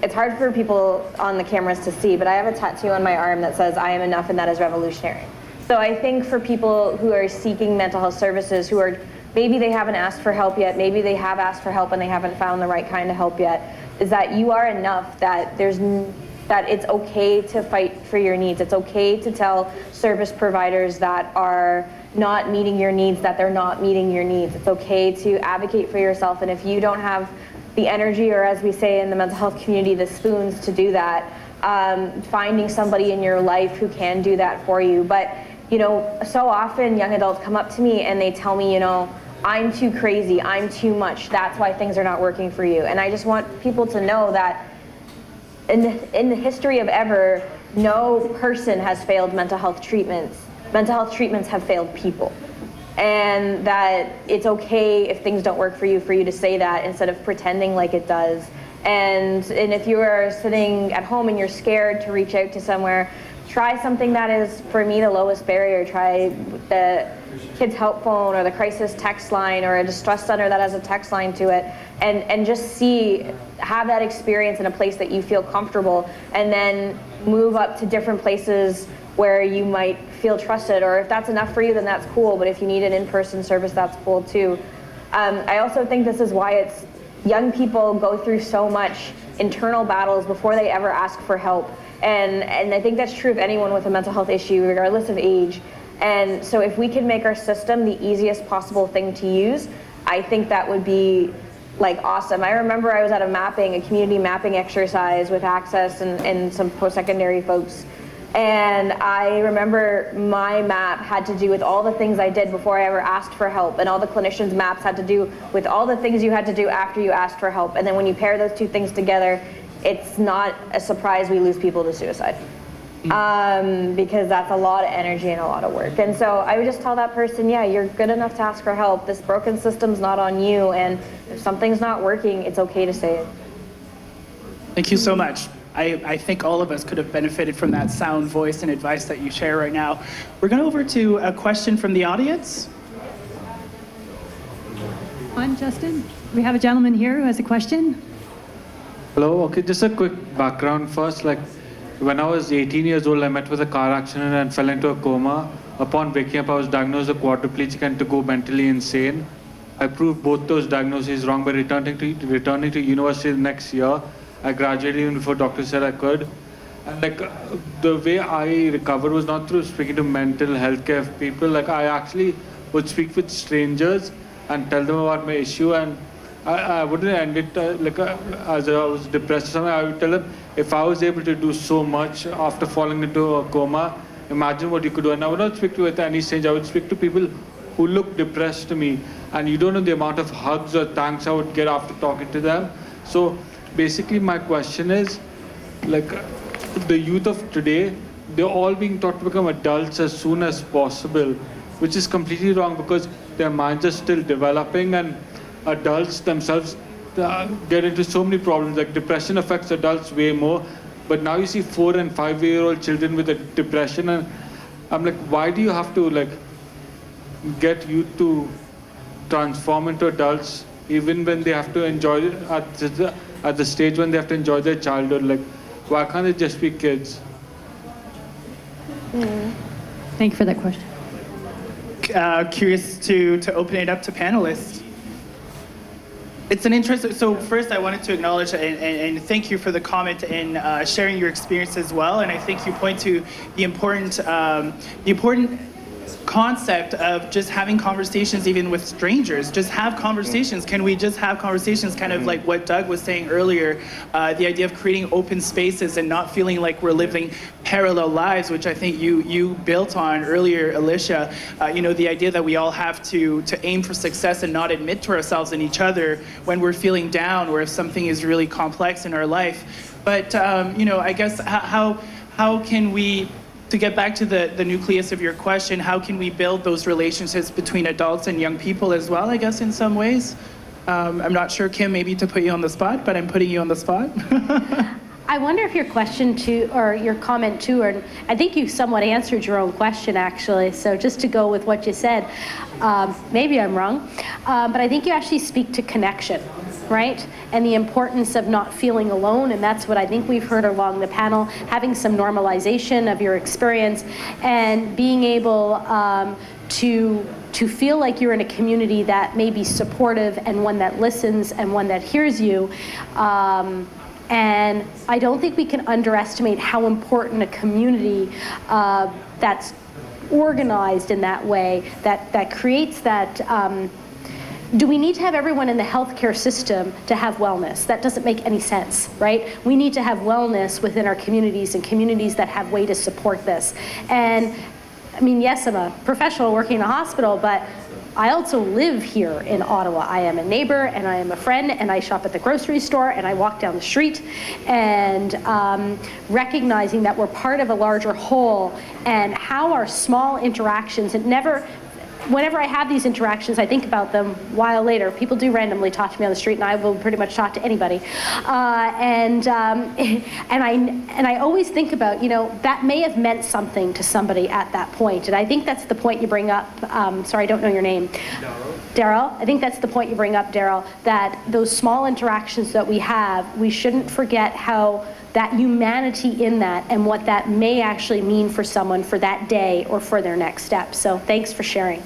it's hard for people on the cameras to see, but I have a tattoo on my arm that says I am enough, and that is revolutionary. So I think for people who are seeking mental health services, who are maybe they haven't asked for help yet, maybe they have asked for help and they haven't found the right kind of help yet, is that you are enough, that it's okay to fight for your needs. It's okay to tell service providers that are not meeting your needs that they're not meeting your needs. It's okay to advocate for yourself, and if you don't have the energy, or as we say in the mental health community, the spoons to do that, finding somebody in your life who can do that for you. But so often young adults come up to me and they tell me, I'm too crazy, I'm too much, that's why things are not working for you. And I just want people to know that in the history of ever, no person has failed mental health treatments. Mental health treatments have failed people. And that it's okay if things don't work for you to say that, instead of pretending like it does. And if you are sitting at home and you're scared to reach out to somewhere, try something that is, for me, the lowest barrier. Try the Kids Help Phone, or the crisis text line, or a distress center that has a text line to it, and just have that experience in a place that you feel comfortable, and then move up to different places where you might feel trusted. Or if that's enough for you, then that's cool, but if you need an in-person service, that's cool too. I also think this is why young people go through so much internal battles before they ever ask for help. And I think that's true of anyone with a mental health issue, regardless of age. And so if we can make our system the easiest possible thing to use, I think that would be awesome. I remember I was at a community mapping exercise with Access and some post-secondary folks. And I remember my map had to do with all the things I did before I ever asked for help, and all the clinicians' maps had to do with all the things you had to do after you asked for help. And then when you pair those two things together, it's not a surprise we lose people to suicide. Because that's a lot of energy and a lot of work. And so I would just tell that person, yeah, you're good enough to ask for help. This broken system's not on you, and if something's not working, it's okay to say it. Thank you so much. I think all of us could have benefited from that sound voice and advice that you share right now. We're going over to a question from the audience. I'm Justin. We have a gentleman here who has a question. Hello, okay, just a quick background first. When I was 18 years old, I met with a car accident and fell into a coma. Upon waking up, I was diagnosed as a quadriplegic and to go mentally insane. I proved both those diagnoses wrong by returning to university the next year. I graduated even before doctors said I could. And the way I recovered was not through speaking to mental health care people. I actually would speak with strangers and tell them about my issue, and I wouldn't end it as I was depressed or something. I would tell them, if I was able to do so much after falling into a coma, imagine what you could do. And I would not speak to any stranger. I would speak to people who look depressed to me. And you don't know the amount of hugs or thanks I would get after talking to them. So basically my question is, like, the youth of today, they're all being taught to become adults as soon as possible, which is completely wrong because their minds are still developing, and adults themselves get into so many problems. Like depression affects adults way more, but now you see 4 and 5-year-old children with a depression, and I'm like, why do you have to like get youth to transform into adults even when they have to enjoy it at the stage when they have to enjoy their childhood? Like, why can't they just be kids? Thank you for that question. Curious to open it up to panelists. It's an interesting, so first I wanted to acknowledge and thank you for the comment and sharing your experience as well. And I think you point to the important concept of just having conversations even with strangers. Just have conversations. Can we just have conversations, kind of like what Doug was saying earlier, the idea of creating open spaces and not feeling like we're living parallel lives, which I think you built on earlier, Alicia. The idea that we all have to aim for success and not admit to ourselves and each other when we're feeling down or if something is really complex in our life. But I guess how can we, to get back to the nucleus of your question, how can we build those relationships between adults and young people as well, I guess, in some ways? I'm not sure, Kim, maybe to put you on the spot, but I'm putting you on the spot. I wonder if your question too, or your comment too, or I think you somewhat answered your own question actually. So just to go with what you said, maybe I'm wrong, but I think you actually speak to connection, right? And the importance of not feeling alone, and that's what I think we've heard along the panel, having some normalization of your experience and being able to feel like you're in a community that may be supportive and one that listens and one that hears you. And I don't think we can underestimate how important a community that's organized in that way, that creates that. Do we need to have everyone in the healthcare system to have wellness? That doesn't make any sense, right? We need to have wellness within our communities and communities that have way to support this. And I mean, yes, I'm a professional working in a hospital, but I also live here in Ottawa. I am a neighbor and I am a friend and I shop at the grocery store and I walk down the street, and recognizing that we're part of a larger whole and how our small interactions, whenever I have these interactions, I think about them a while later. People do randomly talk to me on the street, and I will pretty much talk to anybody. And I always think about, that may have meant something to somebody at that point. And I think that's the point you bring up. Sorry, I don't know your name. Daryl. I think that's the point you bring up, Daryl, that those small interactions that we have, we shouldn't forget how that humanity in that and what that may actually mean for someone for that day or for their next step. So thanks for sharing.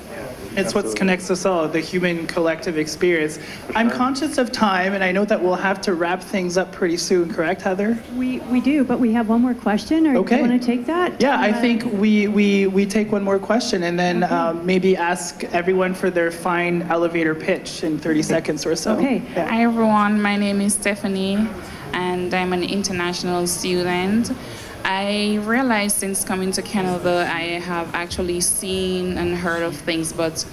It's what connects us all, the human collective experience. I'm conscious of time, and I know that we'll have to wrap things up pretty soon, correct, Heather? We do, but we have one more question. Okay. Do you want to take that? Yeah, I think we take one more question and then maybe ask everyone for their fine elevator pitch in 30 seconds or so. Okay. Yeah. Hi everyone, my name is Stephanie and I'm an international student. I realized since coming to Canada, I have actually seen and heard of things, but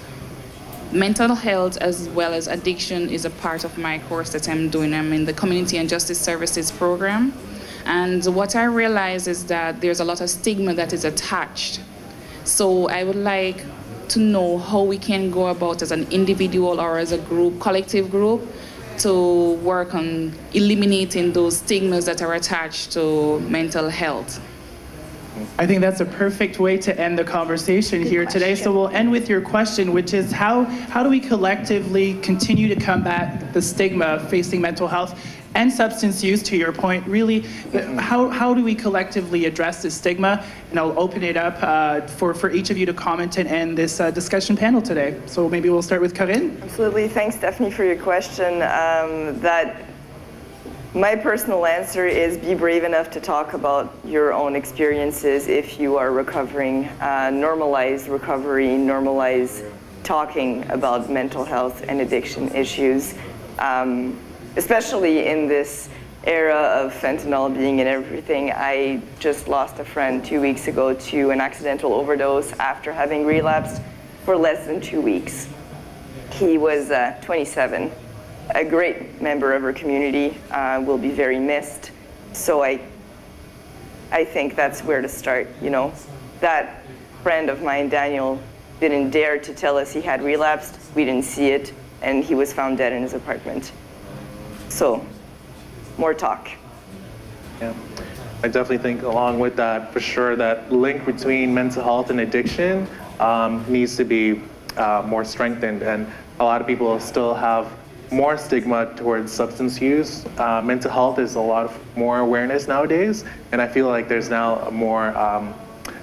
mental health as well as addiction is a part of my course that I'm doing. I'm in the Community and Justice Services program. And what I realize is that there's a lot of stigma that is attached. So I would like to know how we can go about as an individual or as a group, collective group, to work on eliminating those stigmas that are attached to mental health. I think that's a perfect way to end the conversation here today. So we'll end with your question, which is how do we collectively continue to combat the stigma facing mental health and substance use, to your point, really, how do we collectively address this stigma? And I'll open it up for each of you to comment and end this discussion panel today. So maybe we'll start with Corinne. Absolutely. Thanks, Stephanie, for your question. My personal answer is be brave enough to talk about your own experiences if you are recovering. Normalize recovery, normalize talking about mental health and addiction issues. especially in this era of fentanyl being in everything. I just lost a friend 2 weeks ago to an accidental overdose after having relapsed for less than 2 weeks. He was 27, a great member of our community, will be very missed. So I think that's where to start, you know. That friend of mine, Daniel, didn't dare to tell us he had relapsed. We didn't see it, and he was found dead in his apartment. So, more talk. Yeah, I definitely think along with that, for sure, that link between mental health and addiction needs to be more strengthened. And a lot of people still have more stigma towards substance use. Mental health is a lot of more awareness nowadays, and I feel like there's now a more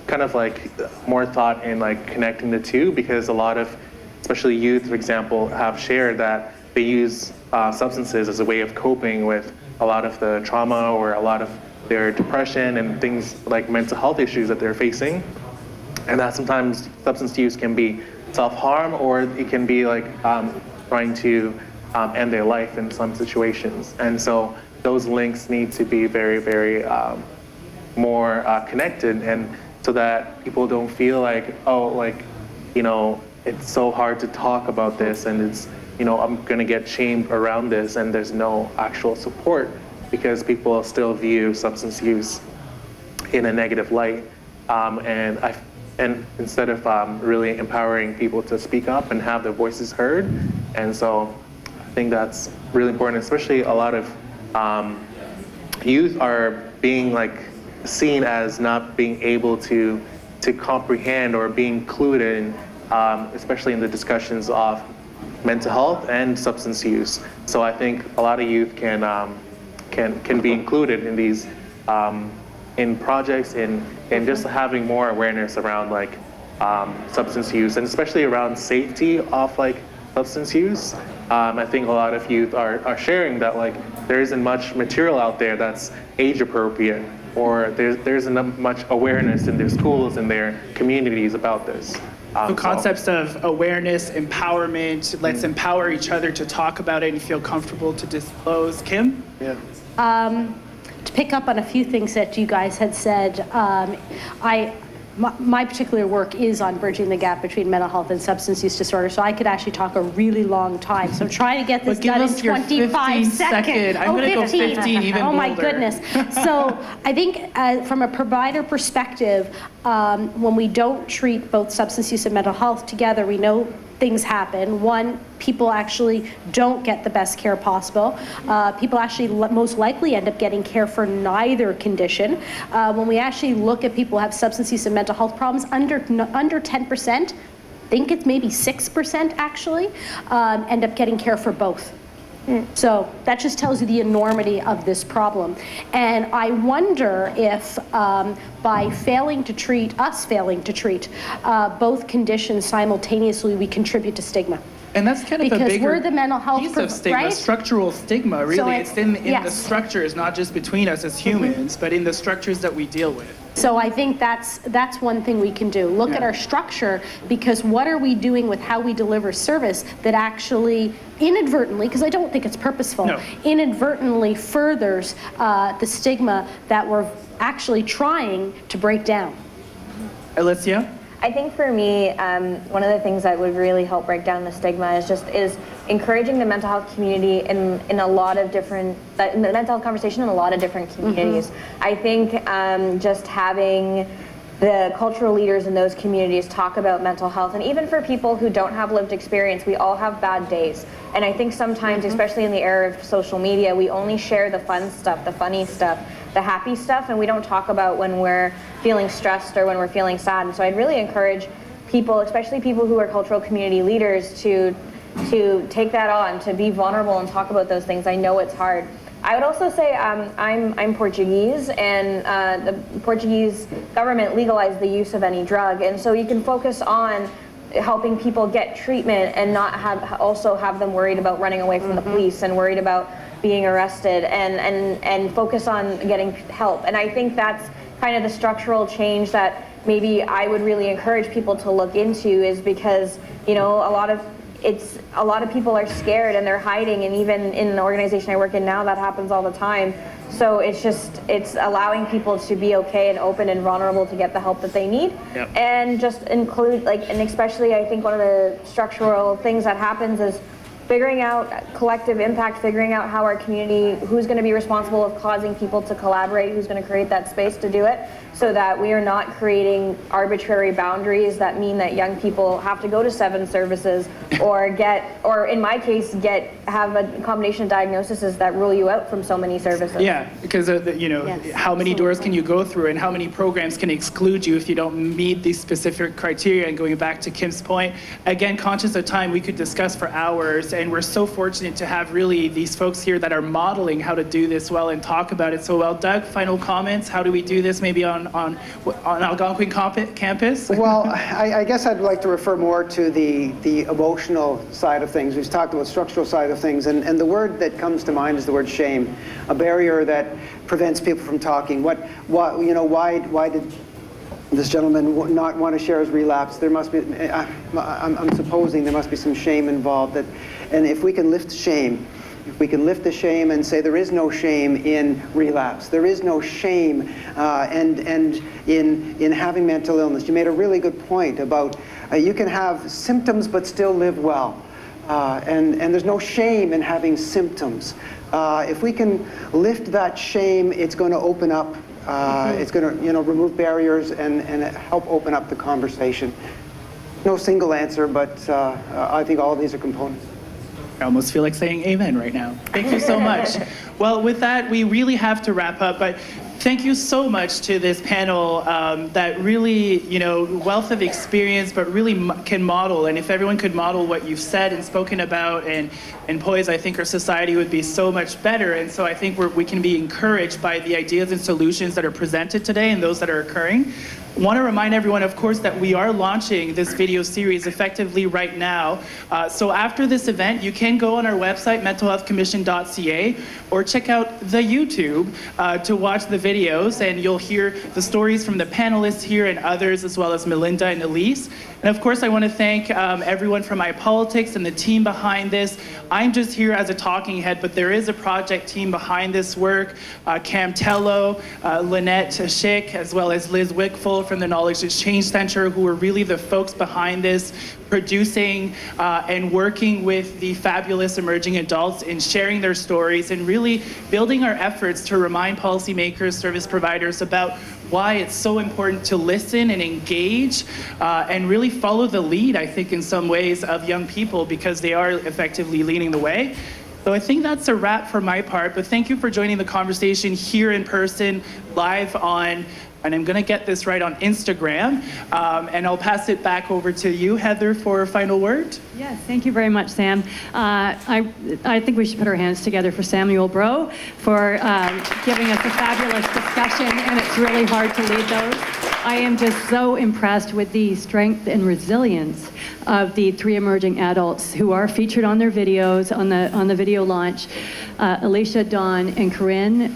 kind of like more thought in like connecting the two, because a lot of, especially youth, for example, have shared that they use substances as a way of coping with a lot of the trauma or a lot of their depression and things like mental health issues that they're facing. And that sometimes substance use can be self-harm, or it can be like trying to end their life in some situations. And so those links need to be very, very more connected, and so that people don't feel like, oh, like, you know, it's so hard to talk about this, and it's, you know, I'm gonna get shamed around this, and there's no actual support because people still view substance use in a negative light. And instead of really empowering people to speak up and have their voices heard. And so I think that's really important, especially a lot of youth are being like seen as not being able to comprehend or be included in, especially in the discussions of mental health and substance use. So I think a lot of youth can be included in these in projects, in just having more awareness around like substance use, and especially around safety of like substance use. I think a lot of youth are sharing that like there isn't much material out there that's age appropriate, or there isn't much awareness in their schools and their communities about this. So concepts of awareness, empowerment, let's empower each other to talk about it and feel comfortable to disclose. Kim? Yeah. To pick up on a few things that you guys had said, my particular work is on bridging the gap between mental health and substance use disorder, so I could actually talk a really long time. So I'm trying to get this done in 25 seconds. I'm going to go 15, even Oh my bolder. goodness. So I think from a provider perspective, when we don't treat both substance use and mental health together, we know things happen. One, people actually don't get the best care possible. People actually most likely end up getting care for neither condition. When we actually look at people who have substance use and mental health problems, under 10%, I think it's maybe 6% actually, end up getting care for both. So that just tells you the enormity of this problem. And I wonder if by failing to treat both conditions simultaneously, we contribute to stigma. And that's kind of because a bigger we're the mental health piece of stigma, right? structural stigma, really. So it's in the yes. structures, not just between us as humans, but in the structures that we deal with. So I think that's one thing we can do. Look at our structure, because what are we doing with how we deliver service that actually inadvertently, because I don't think it's purposeful, inadvertently furthers the stigma that we're actually trying to break down. Alicia? I think for me, one of the things that would really help break down the stigma is encouraging the mental health community in a lot of different, the mental health conversation in a lot of different communities. I think just having the cultural leaders in those communities talk about mental health, and even for people who don't have lived experience, we all have bad days. And I think sometimes, especially in the era of social media, we only share the fun stuff, the funny stuff, the happy stuff, and we don't talk about when we're feeling stressed or when we're feeling sad. And so I'd really encourage people, especially people who are cultural community leaders, to take that on, to be vulnerable and talk about those things. I know it's hard. I would also say I'm Portuguese, and the Portuguese government legalized the use of any drug, and so you can focus on helping people get treatment and not have them worried about running away from the police and worried about being arrested, and focus on getting help. And I think that's kind of the structural change that maybe I would really encourage people to look into, is because, you know, a lot of it's a lot of people are scared and they're hiding, and even in the organization I work in now, that happens all the time. So it's allowing people to be okay and open and vulnerable to get the help that they need. Yep. And just include, and especially I think one of the structural things that happens is figuring out collective impact, figuring out how our community, who's going to be responsible of causing people to collaborate, who's going to create that space to do it, so that we are not creating arbitrary boundaries that mean that young people have to go to 7 services or in my case, have a combination of diagnoses that rule you out from so many services. Yeah, because how many doors can you go through, and how many programs can exclude you if you don't meet these specific criteria? And going back to Kim's point, again, conscious of time, we could discuss for hours, and we're so fortunate to have really these folks here that are modeling how to do this well and talk about it so well. Doug, final comments? How do we do this maybe on Algonquin campus? Well, I guess I'd like to refer more to the emotional side of things. We've talked about structural side of things, and the word that comes to mind is the word shame, a barrier that prevents people from talking. Why did this gentleman not want to share his relapse? There must be, I'm supposing there must be some shame involved. And if we can lift shame, if we can lift the shame and say there is no shame in relapse, there is no shame and in having mental illness. You made a really good point about you can have symptoms but still live well. And there's no shame in having symptoms. If we can lift that shame, it's going to open up, it's going to remove barriers and help open up the conversation. No single answer, but I think all of these are components. I almost feel like saying amen right now. Thank you so much. Well, with that, we really have to wrap up, but thank you so much to this panel that really, wealth of experience, but really can model. And if everyone could model what you've said and spoken about and poised, I think our society would be so much better. And so I think we can be encouraged by the ideas and solutions that are presented today and those that are occurring. I want to remind everyone, of course, that we are launching this video series effectively right now. So after this event, you can go on our website, mentalhealthcommission.ca, or check out the YouTube to watch the videos, and you'll hear the stories from the panelists here and others, as well as Melinda and Elise. And of course, I want to thank everyone from iPolitics and the team behind this. I'm just here as a talking head, but there is a project team behind this work. Cam Tello, Lynette Schick, as well as Liz Wickfull from the Knowledge Exchange Center, who are really the folks behind this, producing and working with the fabulous emerging adults in sharing their stories and really building our efforts to remind policymakers, service providers about why it's so important to listen and engage and really follow the lead, I think, in some ways, of young people, because they are effectively leading the way. So I think that's a wrap for my part, but thank you for joining the conversation here in person, live on, and I'm going to get this right, on Instagram, and I'll pass it back over to you, Heather, for a final word. Yes, thank you very much, Sam. I think we should put our hands together for Samuel Bro for giving us a fabulous discussion, and it's really hard to lead those. I am just so impressed with the strength and resilience of the 3 emerging adults who are featured on their videos, on the video launch. Alicia, Dawn, and Corinne,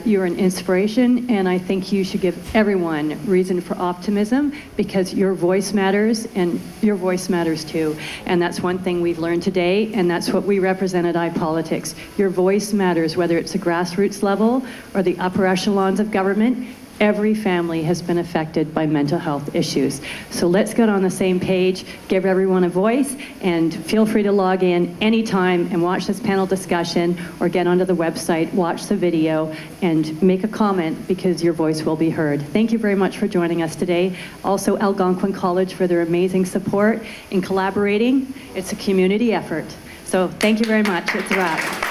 you're an inspiration, and I think you should give everyone reason for optimism, because your voice matters, and your voice matters too. And that's one thing we've learned today, and that's what we represent at iPolitics. Your voice matters, whether it's the grassroots level or the upper echelons of government. Every family has been affected by mental health issues. So let's get on the same page, give everyone a voice, and feel free to log in anytime and watch this panel discussion, or get onto the website, watch the video, and make a comment, because your voice will be heard. Thank you very much for joining us today. Also, Algonquin College for their amazing support in collaborating. It's a community effort. So thank you very much. It's a wrap.